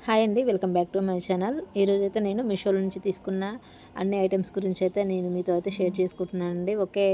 Hi అండి, welcome back to my channel. ఈరోజైతే నేను మీషోలో నుంచి తీసుకున్న అన్ని ఐటమ్స్ గురించి అయితే నేను మీతో అయితే షేర్ చేసుకుంటున్నానండి. ఒకే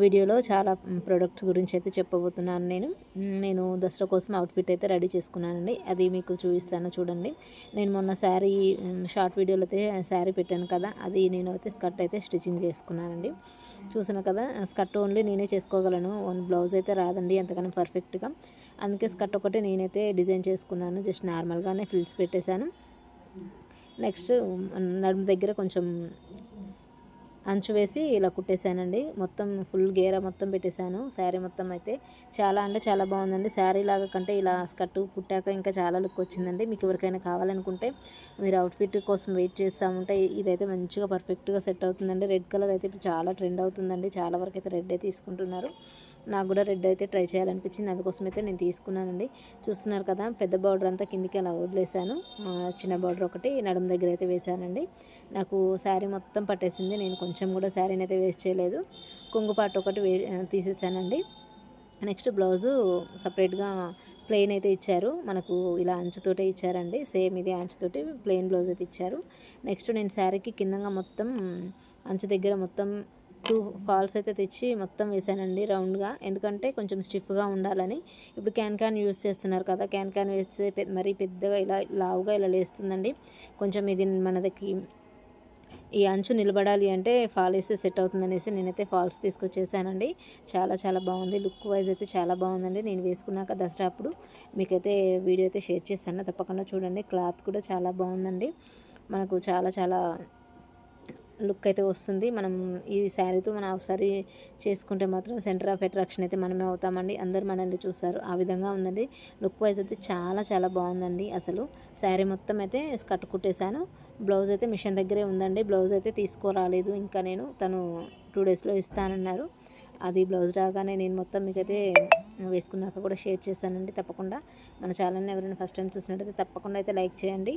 వీడియోలో చాలా ప్రొడక్ట్స్ గురించి అయితే చెప్పబోతున్నాను. నేను దసరా కోసం అవుట్ఫిట్ అయితే రెడీ చేసుకున్నానండి. అది మీకు చూపిస్తాను చూడండి. నేను మొన్న శారీ షార్ట్ వీడియోలో అయితే శారీ పెట్టాను కదా, అది నేను అయితే స్కర్ట్ అయితే స్టిచ్చింగ్ చేసుకున్నానండి. చూసాను కదా, స్కర్ట్ ఓన్లీ నేనే చేసుకోగలను, బ్లౌజ్ అయితే రాదండి అంతగానో పర్ఫెక్ట్గా. అందుకే స్కర్ట్ ఒకటి నేనైతే డిజైన్ చేసుకున్నాను. జస్ట్ నార్మల్గానే ఫ్రిల్స్ పెట్టేశాను. నెక్స్ట్ నడుము దగ్గర కొంచెం అంచు వేసి ఇలా కుట్టేశానండి. మొత్తం ఫుల్ గేరా మొత్తం పెట్టేశాను. శారీ మొత్తం అయితే చాలా అంటే చాలా బాగుందండి. శారీ లాగా కంటే ఇలా స్కర్ట్ కుట్టాక ఇంకా చాలా లుక్ వచ్చిందండి. మీకు ఎవరికైనా కావాలనుకుంటే మీరు అవుట్ఫిట్ కోసం వెయిట్ చేస్తూ ఉంటే ఇదైతే మంచిగా పర్ఫెక్ట్గా సెట్ అవుతుందండి. రెడ్ కలర్ అయితే ఇప్పుడు చాలా ట్రెండ్ అవుతుందండి. చాలా వరకు అయితే రెడ్ తీసుకుంటున్నారు. నాకు కూడా రెడ్ అయితే ట్రై చేయాలనిపించింది, అందుకోసం అయితే నేను తీసుకున్నానండి. చూస్తున్నారు కదా, పెద్ద బార్డర్ అంతా కిందికి అలా వదిలేసాను. చిన్న బార్డర్ ఒకటి నడుము దగ్గర అయితే వేసానండి. నాకు శారీ మొత్తం పట్టేసింది. నేను కొంచెం కూడా శారీని అయితే వేస్ట్ చేయలేదు. కొంగు పాటు ఒకటి తీసేసానండి. నెక్స్ట్ బ్లౌజు సపరేట్గా ప్లెయిన్ అయితే ఇచ్చారు. మనకు ఇలా అంచుతోటే ఇచ్చారండి. సేమ్ ఇది అంచుతోటి ప్లెయిన్ బ్లౌజ్ అయితే ఇచ్చారు. నెక్స్ట్ నేను శారీకి కిందంగా మొత్తం అంచు దగ్గర మొత్తం 2 ఫాల్స్ అయితే తెచ్చి మొత్తం వేసానండి రౌండ్గా. ఎందుకంటే కొంచెం స్టిఫ్గా ఉండాలని. ఇప్పుడు క్యాన్ యూస్ చేస్తున్నారు కదా, క్యాన్ వేస్తే మరీ పెద్దగా ఇలా లావుగా ఇలా లేస్తుందండి. కొంచెం ఇది మనకి ఈ అంచు నిలబడాలి అంటే ఫాల్ వేస్తే సెట్ అవుతుందనేసి నేనైతే ఫాల్స్ తీసుకొచ్చేసానండి. చాలా చాలా బాగుంది. లుక్ వైజ్ అయితే చాలా బాగుందండి. నేను వేసుకున్నాక దసరా అప్పుడు మీకైతే వీడియో అయితే షేర్ చేస్తాను, తప్పకుండా చూడండి. క్లాత్ కూడా చాలా బాగుందండి. మనకు చాలా చాలా లుక్ అయితే వస్తుంది. మనం ఈ శారీతో మనం ఒకసారి చేసుకుంటే మాత్రం సెంటర్ ఆఫ్ అట్రాక్షన్ అయితే మనమే అవుతామండి. అందరూ మనల్ని చూస్తారు, ఆ విధంగా ఉందండి. లుక్ వైజ్ అయితే చాలా చాలా బాగుందండి. అసలు శారీ మొత్తం అయితే స్కర్ట్ కుట్టేశాను. బ్లౌజ్ అయితే మిషన్ దగ్గరే ఉందండి. బ్లౌజ్ అయితే తీసుకురాలేదు ఇంకా, నేను తను 2 డేస్లో ఇస్తానన్నారు. అది బ్లౌజ్ రాగానే నేను మొత్తం మీకైతే వేసుకున్నాక కూడా షేర్ చేశానండి. తప్పకుండా మన ఛానల్ని ఎవరైనా ఫస్ట్ టైం చూసినట్టయితే తప్పకుండా అయితే లైక్ చేయండి,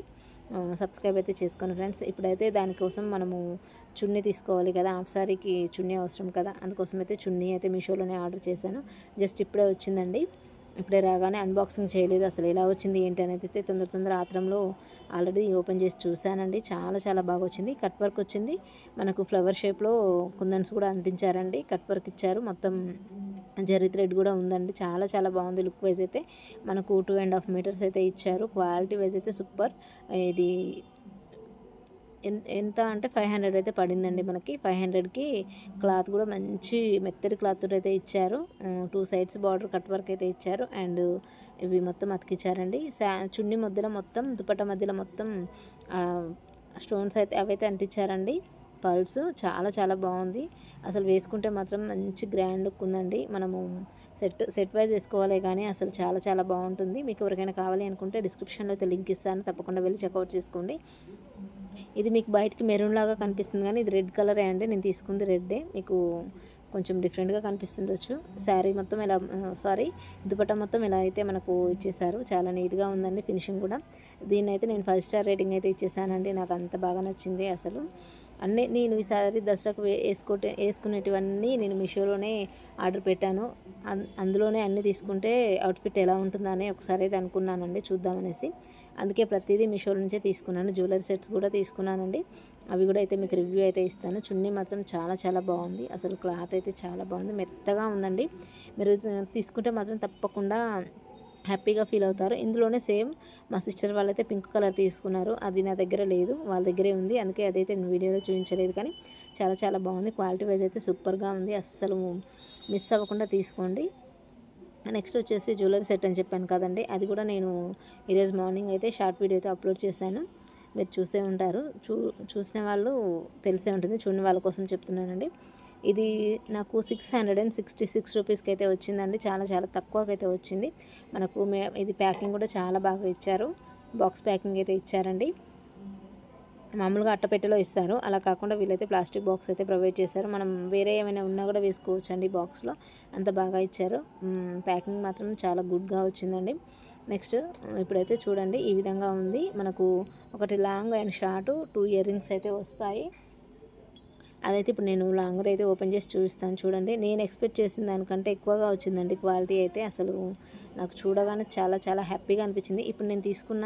సబ్స్క్రైబ్ అయితే చేసుకోండి ఫ్రెండ్స్. ఇప్పుడైతే దానికోసం మనము చున్నీ తీసుకోవాలి కదా, హాఫ్ సారీకి చున్నీ అవసరం కదా, అందుకోసం అయితే చున్నీ అయితే మీషోలోనే ఆర్డర్ చేశాను. జస్ట్ ఇప్పుడే వచ్చిందండి. ఇప్పుడే రాగానే అన్బాక్సింగ్ చేయలేదు, అసలు ఎలా వచ్చింది ఏంటి అనేది అయితే తొందర ఆత్రంలో ఆల్రెడీ ఓపెన్ చేసి చూశానండి. చాలా చాలా బాగా వచ్చింది. కట్ వర్క్ వచ్చింది. మనకు ఫ్లవర్ షేప్లో కుందన్స్ కూడా అంటించారండి. కట్ వర్క్ ఇచ్చారు. మొత్తం జరీ థ్రెడ్ కూడా ఉందండి. చాలా చాలా బాగుంది. లుక్ వైజ్ అయితే మనకు 2.5 మీటర్స్ అయితే ఇచ్చారు. క్వాలిటీ వైజ్ అయితే సూపర్. ఇది ఎంత అంటే 500 అయితే పడిందండి మనకి. 500కి క్లాత్ కూడా మంచి మెత్తటి క్లాత్ అయితే ఇచ్చారు. 2 సైడ్స్ బార్డర్ కట్ వర్క్ అయితే ఇచ్చారు. అండ్ ఇవి మొత్తం అతికిచ్చారండి. చున్నీ మధ్యలో మొత్తం దుపట్టా మధ్యలో మొత్తం స్టోన్స్ అయితే అవైతే అంటించారండి. పల్స్ చాలా చాలా బాగుంది. అసలు వేసుకుంటే మాత్రం మంచి గ్రాండ్ లుక్ ఉందండి. మనము సెట్ వైజ్ వేసుకోవాలి కానీ అసలు చాలా చాలా బాగుంటుంది. మీకు ఎవరికైనా కావాలి అనుకుంటే డిస్క్రిప్షన్లో అయితే లింక్ ఇస్తాను, తప్పకుండా వెళ్ళి చెక్అవుట్ చేసుకోండి. ఇది మీకు బయటికి మెరూన్ లాగా కనిపిస్తుంది కానీ ఇది రెడ్ కలరే అండి. నేను తీసుకుంది రెడ్డే. మీకు కొంచెం డిఫరెంట్గా కనిపిస్తుండొచ్చు. శారీ మొత్తం ఇలా దుపట్టా మొత్తం ఇలా అయితే మనకు ఇచ్చేసారు. చాలా నీట్గా ఉందండి ఫినిషింగ్ కూడా. దీన్ని అయితే నేను 5 స్టార్ రేటింగ్ అయితే ఇచ్చేసానండి. నాకు అంత బాగా నచ్చింది అసలు. అన్నీ నేను ఈసారి దసరాకు వేసుకునేటివన్నీ నేను మీషోలోనే ఆర్డర్ పెట్టాను. అందులోనే అన్నీ తీసుకుంటే అవుట్ఫిట్ ఎలా ఉంటుందని ఒకసారి అయితే అనుకున్నానండి, చూద్దామనేసి. అందుకే ప్రతిదీ మీషో నుంచే తీసుకున్నాను. జ్యువెలరీ సెట్స్ కూడా తీసుకున్నానండి. అవి కూడా అయితే మీకు రివ్యూ అయితే ఇస్తాను. చున్నీ మాత్రం చాలా చాలా బాగుంది. అసలు క్లాత్ అయితే చాలా బాగుంది, మెత్తగా ఉందండి. మీరు తీసుకుంటే మాత్రం తప్పకుండా హ్యాపీగా ఫీల్ అవుతారు. ఇందులోనే సేమ్ మా సిస్టర్ వాళ్ళైతే పింక్ కలర్ తీసుకున్నారు. అది నా దగ్గర లేదు, వాళ్ళ దగ్గరే ఉంది. అందుకే అదైతే నేను వీడియోలో చూపించలేదు. కానీ చాలా చాలా బాగుంది. క్వాలిటీ వైజ్ అయితే సూపర్గా ఉంది. అస్సలు మిస్ అవ్వకుండా తీసుకోండి. నెక్స్ట్ వచ్చేసి జ్యువెలరీ సెట్ అని చెప్పాను కదండి, అది కూడా నేను ఈరోజు మార్నింగ్ అయితే షార్ట్ వీడియో అయితే అప్లోడ్ చేశాను. మీరు చూసే ఉంటారు. చూసిన వాళ్ళు తెలిసే ఉంటుంది, చూడని వాళ్ళ కోసం చెప్తున్నానండి. ఇది నాకు 666 రూపీస్కి అయితే వచ్చిందండి. చాలా చాలా తక్కువకైతే వచ్చింది మనకు. ఇది ప్యాకింగ్ కూడా చాలా బాగా ఇచ్చారు. బాక్స్ ప్యాకింగ్ అయితే ఇచ్చారండి. మామూలుగా అట్టపెట్టెలో ఇస్తారు, అలా కాకుండా వీళ్ళైతే ప్లాస్టిక్ బాక్స్ అయితే ప్రొవైడ్ చేశారు. మనం వేరే ఏమైనా ఉన్నా కూడా వేసుకోవచ్చు అండి బాక్స్లో, అంత బాగా ఇచ్చారు. ప్యాకింగ్ మాత్రం చాలా గుడ్గా వచ్చిందండి. నెక్స్ట్ ఇప్పుడైతే చూడండి, ఈ విధంగా ఉంది. మనకు ఒకటి long and short 2 ear rings అయితే వస్తాయి. అదైతే ఇప్పుడు నేను లాంగ్ది అయితే ఓపెన్ చేసి చూపిస్తాను చూడండి. నేను ఎక్స్పెక్ట్ చేసిన దానికంటే ఎక్కువగా వచ్చిందండి క్వాలిటీ అయితే. అసలు నాకు చూడగానే చాలా చాలా హ్యాపీగా అనిపించింది. ఇప్పుడు నేను తీసుకున్న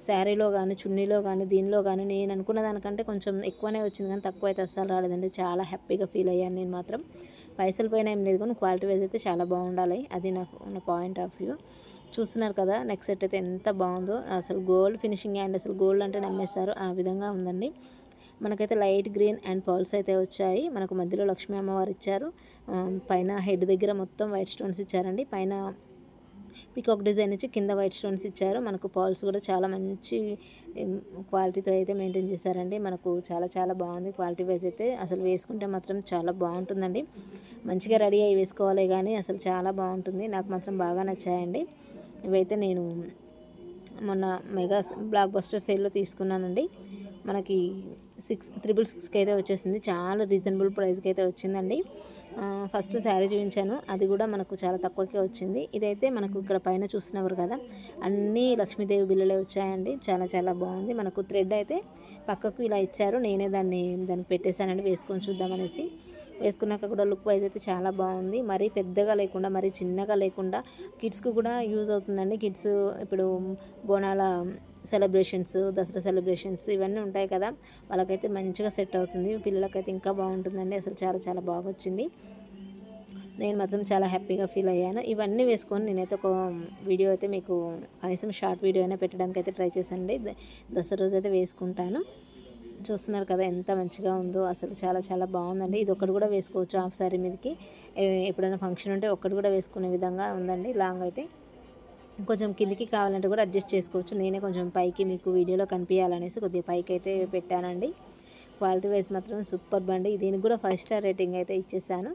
శారీలో కానీ, చున్నీలో కానీ, దీనిలో కానీ నేను అనుకున్న దానికంటే కొంచెం ఎక్కువనే వచ్చింది కానీ తక్కువ అయితే అస్సలు రాలేదండి. చాలా హ్యాపీగా ఫీల్ అయ్యాను నేను మాత్రం. పైసలు పైన ఏం లేదు కానీ క్వాలిటీ వైజ్ అయితే చాలా బాగుండాలి, అది నా పాయింట్ ఆఫ్ వ్యూ. చూస్తున్నారు కదా నెక్ సెట్ అయితే ఎంత బాగుందో. అసలు గోల్డ్ ఫినిషింగ్ అండ్ అసలు గోల్డ్ అంటే నమ్మేస్తారు ఆ విధంగా ఉందండి. మనకైతే లైట్ గ్రీన్ అండ్ పర్ల్స్ అయితే వచ్చాయి. మనకు మధ్యలో లక్ష్మీ అమ్మవారు ఇచ్చారు. పైన హెడ్ దగ్గర మొత్తం వైట్ స్టోన్స్ ఇచ్చారండి. పైన పీకాక్ డిజైన్ ఇచ్చి కింద వైట్ స్టోన్స్ ఇచ్చారు. మనకు పర్ల్స్ కూడా చాలా మంచి క్వాలిటీతో అయితే మెయింటైన్ చేశారండి. మనకు చాలా చాలా బాగుంది క్వాలిటీ వైజ్ అయితే. అసలు వేసుకుంటే మాత్రం చాలా బాగుంటుందండి. మంచిగా రెడీ అయ్యి వేసుకోవాలి కానీ అసలు చాలా బాగుంటుంది. నాకు మాత్రం బాగా నచ్చాయండి. ఇవైతే నేను మొన్న మెగా బ్లాక్ బస్టర్ సేల్లో తీసుకున్నానండి. మనకి 666కి అయితే వచ్చేసింది. చాలా రీజనబుల్ ప్రైస్కి అయితే వచ్చిందండి. ఫస్ట్ శారీ చూపించాను, అది కూడా మనకు చాలా తక్కువకే వచ్చింది. ఇదైతే మనకు ఇక్కడ పైన చూస్తున్నారు కదా, అన్నీ లక్ష్మీదేవి బిల్లలే వచ్చాయండి. చాలా చాలా బాగుంది. మనకు థ్రెడ్ అయితే పక్కకు ఇలా ఇచ్చారు. నేనే దానికి పెట్టేశానండి వేసుకొని చూద్దామనేసి. వేసుకున్నాక కూడా లుక్ వైజ్ అయితే చాలా బాగుంది. మరీ పెద్దగా లేకుండా మరీ చిన్నగా లేకుండా కిడ్స్కి కూడా యూజ్ అవుతుందండి. కిడ్స్ ఇప్పుడు బోనాల సెలబ్రేషన్స్, దసరా సెలబ్రేషన్స్ ఇవన్నీ ఉంటాయి కదా, వాళ్ళకైతే మంచిగా సెట్ అవుతుంది. పిల్లలకైతే ఇంకా బాగుంటుందండి. అసలు చాలా చాలా బాగా వచ్చింది. నేను మాత్రం చాలా హ్యాపీగా ఫీల్ అయ్యాను. ఇవన్నీ వేసుకొని నేనైతే ఒక వీడియో అయితే మీకు కనీసం షార్ట్ వీడియో అయినా పెట్టడానికి అయితే ట్రై చేశానండి. దసరా రోజు అయితే వేసుకుంటాను. చూస్తున్నారు కదా ఎంత మంచిగా ఉందో. అసలు చాలా చాలా బాగుందండి. ఇది ఒక్కటి కూడా వేసుకోవచ్చు హాఫ్ శారీ మీదకి. ఎప్పుడైనా ఫంక్షన్ ఉంటే ఒక్కటి కూడా వేసుకునే విధంగా ఉందండి. లాంగ్ అయితే కొంచెం కిందికి కావాలంటే కూడా అడ్జస్ట్ చేసుకోవచ్చు. నేనే కొంచెం పైకి మీకు వీడియోలో కనిపించాలనేసి కొద్దిగా పైకి అయితే పెట్టానండి. క్వాలిటీ వైజ్ మాత్రం సూపర్ బండి. దీనికి కూడా 5 స్టార్ రేటింగ్ అయితే ఇచ్చేసాను.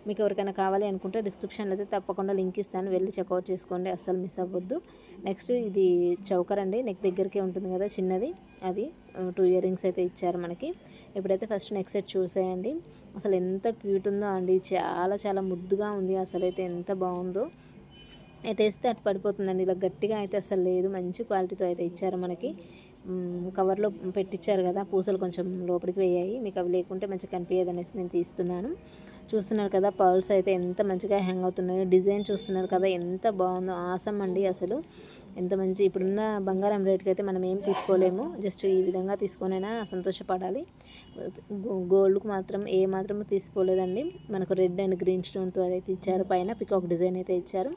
మీకు ఎవరికైనా కావాలి అనుకుంటే డిస్క్రిప్షన్లో అయితే తప్పకుండా లింక్ ఇస్తాను, వెళ్ళి చెక్అవుట్ చేసుకోండి, అస్సలు మిస్ అవ్వద్దు. నెక్స్ట్ ఇది చౌకర్ అండి, నెక్ దగ్గరికి ఉంటుంది కదా చిన్నది, అది 2 ఇయర్ రింగ్స్ అయితే ఇచ్చారు మనకి. ఇప్పుడైతే ఫస్ట్ నెక్ సెట్ చూసేయండి. అసలు ఎంత క్యూట్ ఉందో అండి, చాలా చాలా ముద్దుగా ఉంది. అసలు అయితే ఎంత బాగుందో. అయితే వేస్తే అటు పడిపోతుందండి, ఇలా గట్టిగా అయితే అసలు లేదు. మంచి క్వాలిటీతో అయితే ఇచ్చారు మనకి. కవర్లో పెట్టించారు కదా, పూసలు కొంచెం లోపలికి వేయాయి. మీకు అవి లేకుంటే మంచిగా కనిపించదు అనేసి నేను తీస్తున్నాను. చూస్తున్నారు కదా పర్ల్స్ అయితే ఎంత మంచిగా హ్యాంగ్ అవుతున్నాయో. డిజైన్ చూస్తున్నారు కదా ఎంత బాగుందో. ఆసం అండి అసలు. ఎంత మంచి, ఇప్పుడున్న బంగారం రేట్కి అయితే మనం ఏం తీసుకోలేము. జస్ట్ ఈ విధంగా తీసుకొనైనా సంతోషపడాలి. గోల్డ్కి మాత్రం ఏ మాత్రం తీసుకోలేదండి. మనకు రెడ్ అండ్ గ్రీన్ స్టోన్తో అయితే ఇచ్చారు. పైన పికాక్ డిజైన్ అయితే ఇచ్చారు.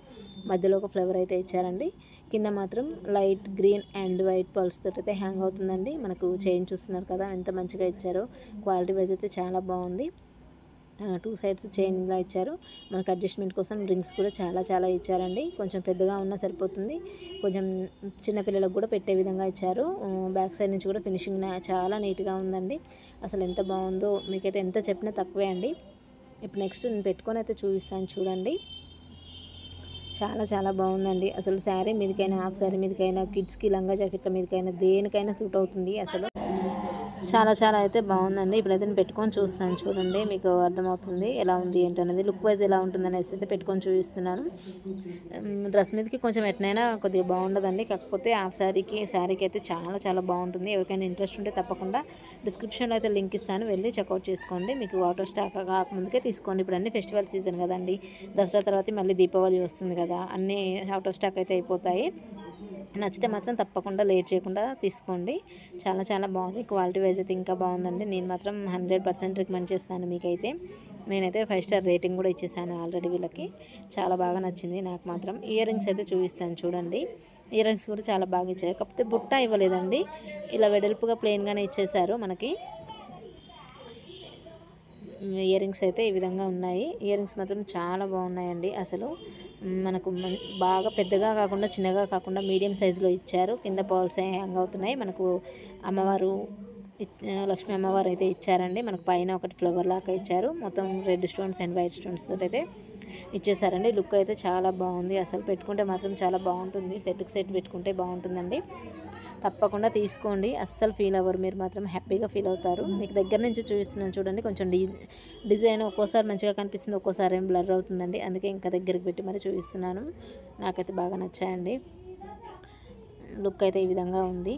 మధ్యలో ఒక ఫ్లవర్ అయితే ఇచ్చారండి. కింద మాత్రం light green and white pearls తోటి అయితే హ్యాంగ్ అవుతుందండి. మనకు చైన్ చూస్తున్నారు కదా ఎంత మంచిగా ఇచ్చారో. క్వాలిటీ వైజ్ అయితే చాలా బాగుంది. 2 సైడ్స్ చైన్ ఇలా ఇచ్చారు. మనకు అడ్జస్ట్మెంట్ కోసం రింగ్స్ కూడా చాలా చాలా ఇచ్చారండి. కొంచెం పెద్దగా ఉన్నా సరిపోతుంది. కొంచెం చిన్నపిల్లలకు కూడా పెట్టే విధంగా ఇచ్చారు. బ్యాక్ సైడ్ నుంచి కూడా ఫినిషింగ్ చాలా నీట్గా ఉందండి. అసలు ఎంత బాగుందో, మీకైతే ఎంత చెప్పినా తక్కువే అండి. ఇప్పుడు నెక్స్ట్ నేను పెట్టుకొని అయితే చూపిస్తాను చూడండి. చాలా చాలా బాగుందండి. అసలు శారీ మీదకైనా, హాఫ్ శారీ మీదకైనా, కిడ్స్కి లంగా జాకెట్ల మీదకైనా, దేనికైనా సూట్ అవుతుంది. అసలు చాలా చాలా అయితే బాగుందండి. ఇప్పుడైతే నేను పెట్టుకొని చూస్తాను చూడండి, మీకు అర్థమవుతుంది ఎలా ఉంది ఏంటనేది. లుక్ వైజ్ ఎలా ఉంటుంది అనేసి అయితే పెట్టుకొని చూపిస్తున్నాను. డ్రెస్ మీదకి కొంచెం ఎట్నైనా కొద్దిగా బాగుండదండి, కాకపోతే హాఫ్ శారీకి అయితే చాలా చాలా బాగుంటుంది. ఎవరికైనా ఇంట్రెస్ట్ ఉంటే తప్పకుండా డిస్క్రిప్షన్లో అయితే లింక్ ఇస్తాను, వెళ్ళి చెక్అవుట్ చేసుకోండి. మీకు వాటర్ స్టాక్ కాకముందుకే తీసుకోండి. ఇప్పుడు అన్ని ఫెస్టివల్ సీజన్ కదండి, దసరా తర్వాత మళ్ళీ దీపావళి వస్తుంది కదా, అన్నీ అవుట్ ఆఫ్ స్టాక్ అయితే అయిపోతాయి. నచ్చితే మాత్రం తప్పకుండా లేట్ చేయకుండా తీసుకోండి. చాలా చాలా బాగుంది. క్వాలిటీ వైజ్ అయితే ఇంకా బాగుందండి. నేను మాత్రం 100% రికమెండ్ చేస్తాను మీకైతే. నేనైతే 5 స్టార్ రేటింగ్ కూడా ఇచ్చేసాను ఆల్రెడీ వీళ్ళకి. చాలా బాగా నచ్చింది నాకు మాత్రం. ఇయర్ రింగ్స్ అయితే చూపిస్తాను చూడండి. ఇయర్ రింగ్స్ కూడా చాలా బాగా ఇచ్చారు, కాకపోతే బుట్ట ఇవ్వలేదండి. ఇలా వెడల్పుగా ప్లెయిన్గానే ఇచ్చేసారు మనకి. ఇయర్ రింగ్స్ అయితే ఈ విధంగా ఉన్నాయి. ఇయర్ రింగ్స్ మాత్రం చాలా బాగున్నాయండి. అసలు మనకు బాగా పెద్దగా కాకుండా చిన్నగా కాకుండా మీడియం సైజులో ఇచ్చారు. కింద పర్ల్స్ హ్యాంగ్ అవుతున్నాయి. మనకు అమ్మవారు లక్ష్మీ అమ్మవారు అయితే ఇచ్చారండి. మనకు పైన ఒకటి ఫ్లవర్ లాగా ఇచ్చారు. మొత్తం red stones and white stones తోటి అయితే ఇచ్చేసారండి. లుక్ అయితే చాలా బాగుంది. అసలు పెట్టుకుంటే మాత్రం చాలా బాగుంటుంది. సెట్కి సెట్ పెట్టుకుంటే బాగుంటుందండి. తప్పకుండా తీసుకోండి, అస్సలు ఫీల్ అవ్వరు, మీరు మాత్రం హ్యాపీగా ఫీల్ అవుతారు. మీకు దగ్గర నుంచి చూపిస్తున్నాను చూడండి. కొంచెం డిజైన్ ఒక్కోసారి మంచిగా కనిపిస్తుంది, ఒక్కోసారి ఏం బ్లర్ అవుతుందండి. అందుకే ఇంకా దగ్గరికి పెట్టి మరి చూపిస్తున్నాను. నాకైతే బాగా నచ్చాయండి. లుక్ అయితే ఈ విధంగా ఉంది.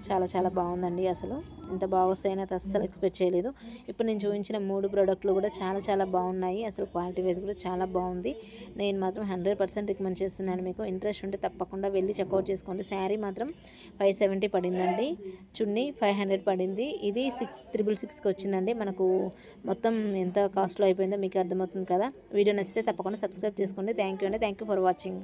చాలా చాలా బాగుందండి. అసలు ఎంత బాగా వస్తాయని అయితే అస్సలు ఎక్స్పెక్ట్ చేయలేదు. ఇప్పుడు నేను చూపించిన 3 ప్రోడక్ట్లు కూడా చాలా బాగున్నాయి. అసలు క్వాలిటీ వైజ్ కూడా చాలా బాగుంది. నేను మాత్రం 100% రికమెండ్ చేస్తున్నాను. మీకు ఇంట్రెస్ట్ ఉంటే తప్పకుండా వెళ్ళి చెక్అవుట్ చేసుకోండి. శారీ మాత్రం 570 పడిందండి. చున్నీ 500 పడింది. ఇది 6,666కి వచ్చిందండి. మనకు మొత్తం ఎంత కాస్ట్లో అయిపోయిందో మీకు అర్థమవుతుంది కదా. వీడియో నచ్చితే తప్పకుండా సబ్స్క్రైబ్ చేసుకోండి. థ్యాంక్ యూ అండి. Thank you for watching.